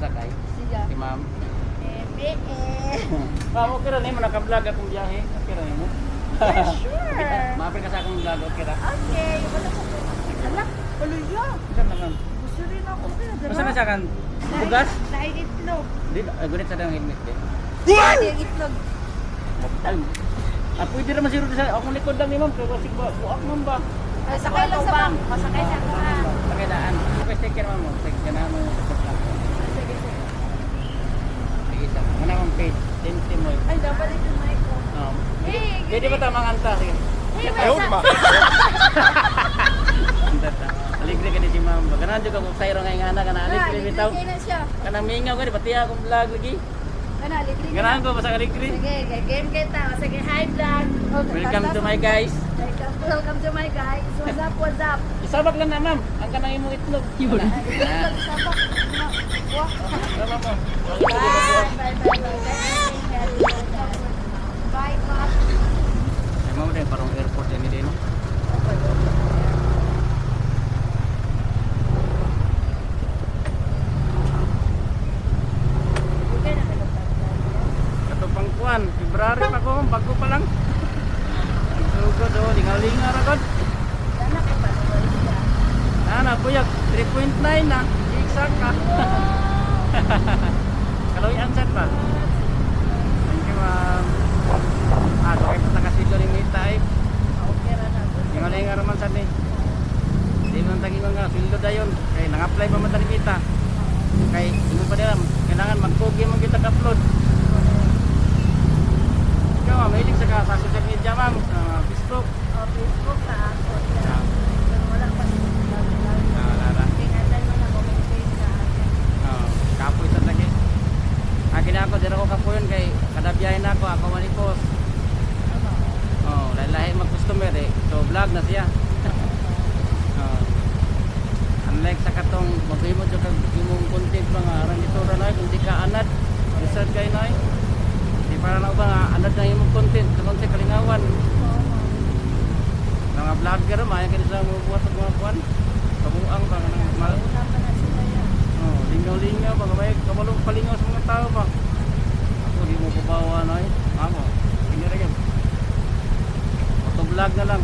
sakay? Siya. Si ma'am. Eh. Okay ra ni mo naka-vlog akong biyahe. Okay ra mo. Sure. Maapil ka sa akong vlog, okay ra. Okay. Wala ko. Ala, paluya. Isa na ma'am. Gusto rin ako. Masa na sa kan? Bugas? Dahil itlog. Di gunit sa dang helmet din. Dahil itlog. Ay. Pwede naman siguro sa akong likod lang ni ma'am kay kasi buak ma'am ba? Ay, sakay lang sa bang. Masakay sa ako ha. Pakidaan. Okay, take care ma'am. Take care na mo sa vlog. Sige, sige. Sige sa. Muna mong page. Tintimoy. Ay, dapat ito mic ko. Hey, Pwede ba tamang anta? Sige. Hey, what's up? Anta ta. Aligre ka ni si ma'am. Ganahan juga kung sayro nga ingana ka na aligre bitaw. Liglig na siya. Kanang mingaw ka di pati akong vlog lagi. Kana, liglig. Ganahan ko basta aligre. Sige, game kita. Sige, hi vlog. Welcome to my guys. Welcome to my guys. What's up, what's up? Isabak lang na ma'am. Ang kanang imong itlog. Yun. Itlog, sabak. Wah. Tama mo. Bye, bye, bye. Bye, bye. Ay mo din parang airport yan din no. Kato pang kuan, February pa ko, bago pa lang. Sugod oh, lingaw-lingaw ra gud. Ana buyag 3.9 na, exact ka. Kaloyan sad ba? Thank you ma'am. Okay pa ta kasi ni Mita eh. Lingaw-lingaw ra man sad ni. Di man tagi nga sildo dayon kay nang-apply pa man ta ni Mita. Kay imo pa nila kailangan mag-pogi man kita ka-upload. Ikaw, mahilig sa social media ma'am, Facebook. Facebook ka ako. Wala pa Lara. Tingnan mo na comment sa Kapoy sa lagi. Akin ako, dira ko kapoyon kay kada biyahe na ako manipos. Lahi mag-customer eh. So vlog na siya. Unlike sa katong maghimo jud kag imong content mga aran dito ra na kundi ka anad. Research kay nay. Di para na ba nga anad na imong content sa kalingawan. Mga vlogger man kani sila mo buhat og mga kuan. Kabuang ba nang mal. Lingaw-lingaw ba may kabalo palingaw sa mga tao ba. Ako di mo pabawa nay. Amo. Ini ra gyud. Auto vlog na lang.